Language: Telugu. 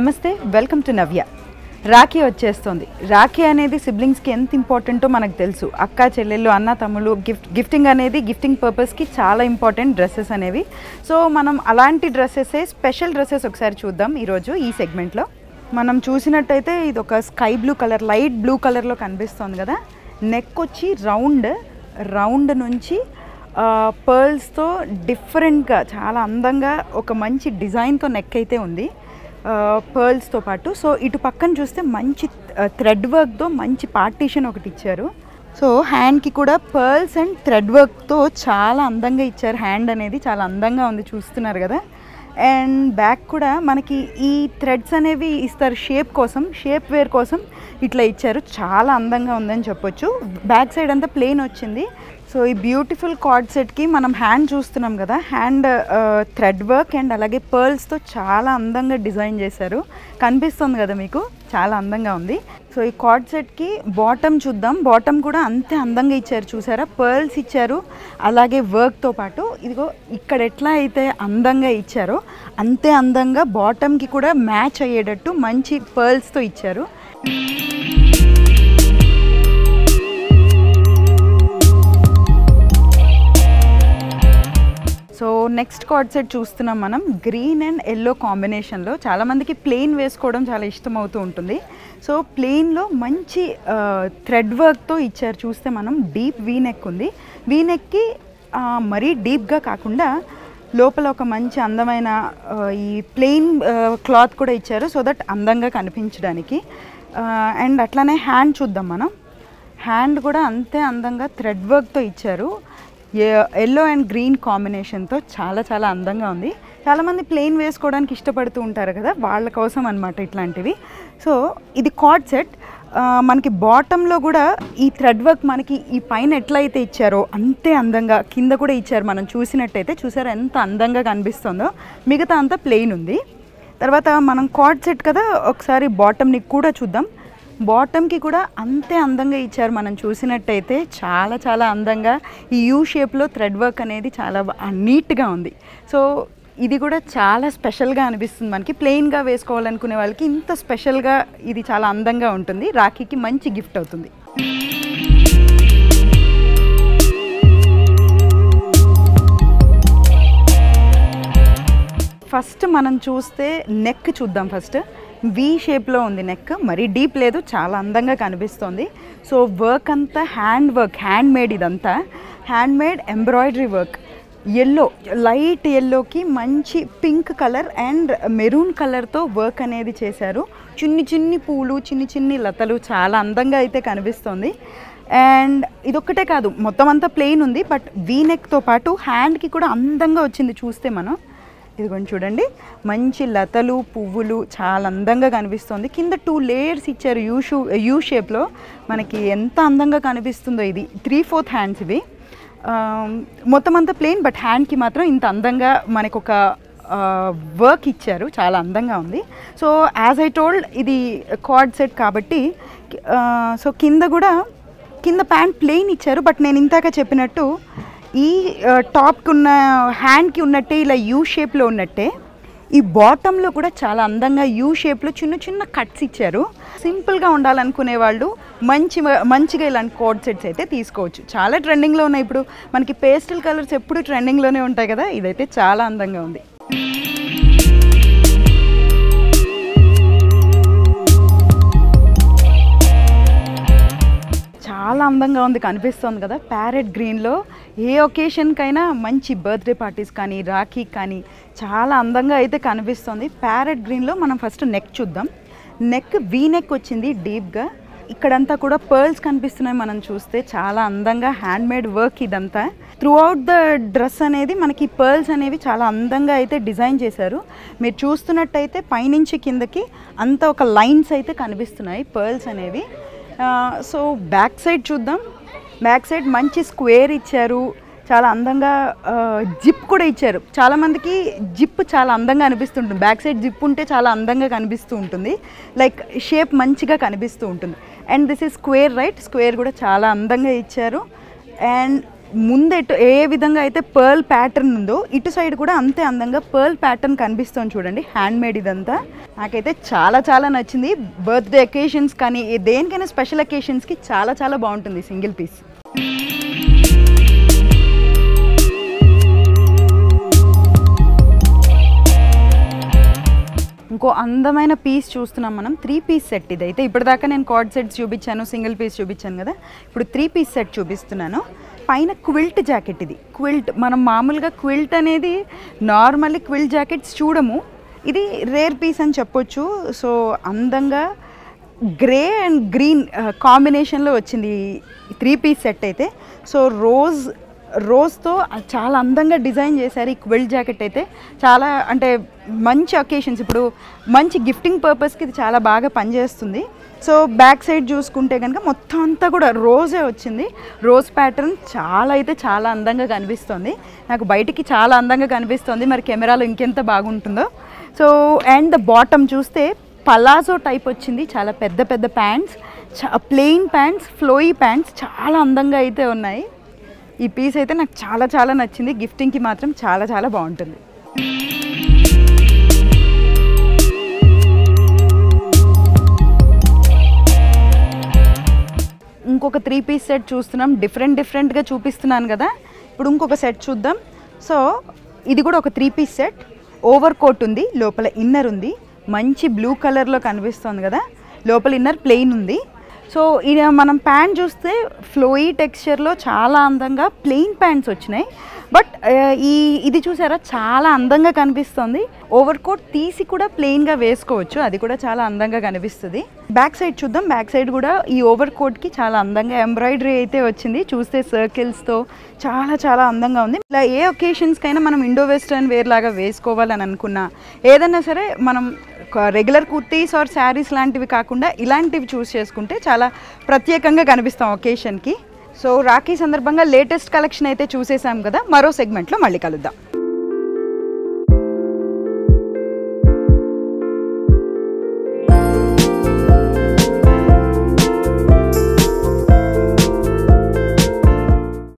నమస్తే వెల్కమ్ టు నవ్య. రాఖీ వచ్చేస్తుంది. రాఖీ అనేది సిబ్లింగ్స్కి ఎంత ఇంపార్టెంటో మనకు తెలుసు. అక్క చెల్లెళ్ళు అన్న తమ్ముళ్ళు గిఫ్టింగ్ అనేది గిఫ్టింగ్ పర్పస్కి చాలా ఇంపార్టెంట్ డ్రెస్సెస్ అనేవి. సో మనం అలాంటి డ్రెస్సెసే స్పెషల్ డ్రెస్సెస్ ఒకసారి చూద్దాం ఈరోజు ఈ సెగ్మెంట్లో. మనం చూసినట్టయితే ఇది ఒక sky blue colour, light blue కలర్లో కనిపిస్తుంది కదా. నెక్ వచ్చి రౌండ్ నుంచి పర్ల్స్తో డిఫరెంట్గా చాలా అందంగా ఒక మంచి డిజైన్తో నెక్ అయితే ఉంది పర్ల్స్తో పాటు. సో ఇటు పక్కన చూస్తే మంచి థ్రెడ్ వర్క్తో మంచి పార్టీషన్ ఒకటి ఇచ్చారు. సో హ్యాండ్కి కూడా పర్ల్స్ అండ్ థ్రెడ్ వర్క్తో చాలా అందంగా ఇచ్చారు. హ్యాండ్ అనేది చాలా అందంగా ఉంది, చూస్తున్నారు కదా. అండ్ బ్యాక్ కూడా మనకి ఈ థ్రెడ్స్ అనేవి ఇస్తారు షేప్ వేర్ కోసం ఇట్లా ఇచ్చారు. చాలా అందంగా ఉందని చెప్పొచ్చు. బ్యాక్ సైడ్ అంతా ప్లెయిన్ వచ్చింది. సో ఈ బ్యూటిఫుల్ కార్డ్ సెట్కి మనం హ్యాండ్ చూస్తున్నాం కదా, హ్యాండ్ థ్రెడ్ వర్క్ అండ్ అలాగే పర్ల్స్తో చాలా అందంగా డిజైన్ చేశారు. కనిపిస్తుంది కదా మీకు, చాలా అందంగా ఉంది. సో ఈ కార్డ్ సెట్కి బాటమ్ చూద్దాం. బాటమ్ కూడా అంతే అందంగా ఇచ్చారు, చూసారా. పర్ల్స్ ఇచ్చారు అలాగే వర్క్తో పాటు. ఇదిగో ఇక్కడ ఎట్లా అయితే అందంగా ఇచ్చారో అంతే అందంగా బాటమ్కి కూడా మ్యాచ్ అయ్యేటట్టు మంచి పర్ల్స్తో ఇచ్చారు. సో నెక్స్ట్ కార్డ్ సెట్ చూస్తున్నాం మనం. గ్రీన్ అండ్ ఎల్లో కాంబినేషన్లో. చాలామందికి ప్లెయిన్ వేసుకోవడం చాలా ఇష్టం అవుతూ ఉంటుంది. సో ప్లెయిన్లో మంచి థ్రెడ్ వర్క్తో ఇచ్చారు. చూస్తే మనం డీప్ వీ నెక్ ఉంది. వీ నెక్కి మరీ డీప్గా కాకుండా లోపల ఒక మంచి అందమైన ఈ ప్లెయిన్ క్లాత్ కూడా ఇచ్చారు, సో దట్ అందంగా కనిపించడానికి. అండ్ అట్లానే హ్యాండ్ చూద్దాం మనం. హ్యాండ్ కూడా అంతే అందంగా థ్రెడ్ వర్క్తో ఇచ్చారు. ఎల్లో అండ్ గ్రీన్ కాంబినేషన్తో చాలా చాలా అందంగా ఉంది. చాలామంది ప్లెయిన్ వేసుకోవడానికి ఇష్టపడుతూ ఉంటారు కదా, వాళ్ళ కోసం అనమాట ఇట్లాంటివి. సో ఇది కార్డ్ సెట్. మనకి బాటంలో కూడా ఈ థ్రెడ్ వర్క్ మనకి ఈ పైన ఎట్లయితే ఇచ్చారో అంతే అందంగా కింద కూడా ఇచ్చారు. మనం చూసినట్టయితే చూసారా ఎంత అందంగా కనిపిస్తుందో. మిగతా అంతా ప్లెయిన్ ఉంది. తర్వాత మనం కార్డ్ సెట్ కదా, ఒకసారి బాటమ్ని కూడా చూద్దాం. బాటమ్కి కూడా అంతే అందంగా ఇచ్చారు. మనం చూసినట్టయితే చాలా చాలా అందంగా ఈ యూ షేప్లో థ్రెడ్ వర్క్ అనేది చాలా నీట్గా ఉంది. సో ఇది కూడా చాలా స్పెషల్గా అనిపిస్తుంది మనకి. ప్లెయిన్గా వేసుకోవాలనుకునే వాళ్ళకి ఇంత స్పెషల్గా ఇది చాలా అందంగా ఉంటుంది. రాఖీకి మంచి గిఫ్ట్ అవుతుంది. ఫస్ట్ మనం చూస్తే నెక్ చూద్దాం. ఫస్ట్ వీ షేప్లో ఉంది నెక్, మరీ డీప్ లేదు, చాలా అందంగా కనిపిస్తుంది. సో వర్క్ అంతా హ్యాండ్ మేడ్. ఇదంతా hand made embroidery work. Yellow, light ఎల్లోకి మంచి పింక్ కలర్ అండ్ మెరూన్ కలర్తో వర్క్ అనేది చేశారు. చిన్ని పూలు, చిన్ని లతలు, చాలా అందంగా అయితే కనిపిస్తుంది. అండ్ ఇదొక్కటే కాదు, మొత్తం అంతా ప్లెయిన్ ఉంది, బట్ వీ నెక్తో పాటు హ్యాండ్కి కూడా అందంగా వచ్చింది. చూస్తే మనం ఇదిగోండి చూడండి, మంచి లతలు పువ్వులు చాలా అందంగా కనిపిస్తుంది. కింద 2 లేయర్స్ ఇచ్చారు యూ షేప్లో. మనకి ఎంత అందంగా కనిపిస్తుందో. ఇది 3/4 హ్యాండ్స్ ఇవి. మొత్తం అంతా ప్లెయిన్, బట్ హ్యాండ్కి మాత్రం ఇంత అందంగా మనకు ఒక వర్క్ ఇచ్చారు. చాలా అందంగా ఉంది. సో యాజ్ ఐ టోల్డ్ ఇది కార్డ్ సెట్ కాబట్టి సో కింద ప్యాంట్ ప్లెయిన్ ఇచ్చారు. బట్ నేను ఇందాక చెప్పినట్టు ఈ టాప్కి ఉన్న హ్యాండ్కి ఉన్నట్టే ఇలా యూ షేప్లో ఉన్నట్టే ఈ బాటంలో కూడా చాలా అందంగా యూ షేప్లో చిన్న కట్స్ ఇచ్చారు. సింపుల్గా ఉండాలనుకునే వాళ్ళు మంచిగా ఇలాంటి కోడ్ సెట్స్ అయితే తీసుకోవచ్చు. చాలా ట్రెండింగ్లో ఉన్నాయి ఇప్పుడు. మనకి పేస్టల్ కలర్స్ ఎప్పుడు ట్రెండింగ్లోనే ఉంటాయి కదా. ఇదైతే చాలా అందంగా ఉంది. చాలా అందంగా ఉంది, కనిపిస్తుంది కదా. ప్యారెట్ గ్రీన్లో ఏ ఒకేషన్కైనా మంచి బర్త్డే పార్టీస్ కానీ రాఖీ కానీ చాలా అందంగా అయితే కనిపిస్తుంది. ప్యారెట్ గ్రీన్లో మనం ఫస్ట్ నెక్ చూద్దాం. నెక్ వీ నెక్ వచ్చింది డీప్గా. ఇక్కడంతా కూడా పర్ల్స్ కనిపిస్తున్నాయి. మనం చూస్తే చాలా అందంగా హ్యాండ్ మేడ్ వర్క్ ఇదంతా. త్రూ అవుట్ ద డ్రెస్ అనేది మనకి పర్ల్స్ అనేవి చాలా అందంగా అయితే డిజైన్ చేశారు. మీరు చూస్తున్నట్టయితే పైనుంచి కిందకి అంతా ఒక లైన్స్ అయితే కనిపిస్తున్నాయి పర్ల్స్ అనేవి. సో బ్యాక్ సైడ్ చూద్దాం. బ్యాక్ సైడ్ మంచి స్క్వేర్ ఇచ్చారు, చాలా అందంగా జిప్ కూడా ఇచ్చారు. చాలామందికి జిప్ చాలా అందంగా అనిపిస్తుంటుంది. బ్యాక్ సైడ్ జిప్ ఉంటే చాలా అందంగా కనిపిస్తూ ఉంటుంది, లైక్ షేప్ మంచిగా కనిపిస్తూ ఉంటుంది. And this is square right. Square కూడా చాలా అందంగా ఇచ్చారు. అండ్ ముందు ఏ విధంగా అయితే పర్ల్ ప్యాటర్న్ ఉందో ఇటు సైడ్ కూడా అంతే అందంగా పర్ల్ ప్యాటర్న్ కనిపిస్తుంది చూడండి. హ్యాండ్ మేడ్ ఇదంతా నాకైతే చాలా చాలా నచ్చింది. బర్త్డే అకేషన్స్ కానీ దేనికైనా స్పెషల్ అకేషన్స్కి చాలా చాలా బాగుంటుంది సింగిల్ పీస్. ఇంకో అందమైన పీస్ చూస్తున్నాం మనం. 3 పీస్ సెట్ ఇదైతే. ఇప్పటిదాకా నేను కార్డ్ సెట్స్ చూపించాను, సింగిల్ పీస్ చూపించాను కదా. ఇప్పుడు 3 పీస్ సెట్ చూపిస్తున్నాను. పైన క్విల్ట్ జాకెట్ ఇది. క్విల్ట్ మనం మామూలుగా క్విల్ట్ అనేది నార్మల్లీ క్విల్ట్ జాకెట్స్ చూడము, ఇది రేర్ పీస్ అని చెప్పొచ్చు. సో అందంగా గ్రే అండ్ గ్రీన్ కాంబినేషన్లో వచ్చింది 3 పీస్ సెట్ అయితే. సో రోజ్తో చాలా అందంగా డిజైన్ చేశారు ఈ క్విల్ట్ జాకెట్ అయితే. చాలా అంటే మంచి అకేషన్స్, ఇప్పుడు మంచి గిఫ్టింగ్ పర్పస్కి ఇది చాలా బాగా పనిచేస్తుంది. సో బ్యాక్ సైడ్ చూసుకుంటే కనుక మొత్తం అంతా కూడా రోజే వచ్చింది. రోజ్ ప్యాటర్న్ చాలా అయితే చాలా అందంగా కనిపిస్తుంది. నాకు బయటికి చాలా అందంగా కనిపిస్తుంది, మరి కెమెరాలో ఇంకెంత బాగుంటుందో. సో అండ్ ద బాటమ్ చూస్తే పలాజో టైప్ వచ్చింది. చాలా పెద్ద పెద్ద pants, plain pants, flowy pants చాలా అందంగా అయితే ఉన్నాయి. ఈ పీస్ అయితే నాకు చాలా చాలా నచ్చింది. గిఫ్టింగ్కి మాత్రం చాలా చాలా బాగుంటుంది. ఇంకొక 3 పీస్ సెట్ చూస్తున్నాం. డిఫరెంట్గా చూపిస్తున్నాను కదా. ఇప్పుడు ఇంకొక సెట్ చూద్దాం. సో ఇది కూడా ఒక 3 పీస్ సెట్. ఓవర్ కోట్ ఉంది, లోపల ఇన్నర్ ఉంది. మంచి బ్లూ కలర్లో కనిపిస్తుంది కదా. లోపల ఇన్నర్ ప్లెయిన్ ఉంది. సో ఇది మనం ప్యాంట్ చూస్తే ఫ్లోయీ టెక్స్చర్లో చాలా అందంగా ప్లెయిన్ ప్యాంట్స్ వచ్చినాయి. బట్ ఇది చూసారా చాలా అందంగా కనిపిస్తుంది. ఓవర్ కోట్ తీసి కూడా ప్లెయిన్గా వేసుకోవచ్చు, అది కూడా చాలా అందంగా కనిపిస్తుంది. బ్యాక్ సైడ్ చూద్దాం. బ్యాక్ సైడ్ కూడా ఈ ఓవర్ కోట్కి చాలా అందంగా ఎంబ్రాయిడరీ అయితే వచ్చింది. చూస్తే సర్కిల్స్తో చాలా చాలా అందంగా ఉంది. ఇలా ఏ ఒకేషన్స్కైనా మనం ఇండో వెస్టర్న్ వేర్ లాగా వేసుకోవాలని అనుకున్నా, ఏదైనా సరే మనం రెగ్యులర్ కుర్తీస్ ఆర్ శారీస్ లాంటివి కాకుండా ఇలాంటివి చూస్ చేసుకుంటే చాలా ప్రత్యేకంగా కనిపిస్తాం ఒకేషన్కి. సో రాఖీ సందర్భంగా లేటెస్ట్ కలెక్షన్ అయితే చూసేసాం కదా. మరో సెగ్మెంట్లో మళ్ళీ కలుద్దాం.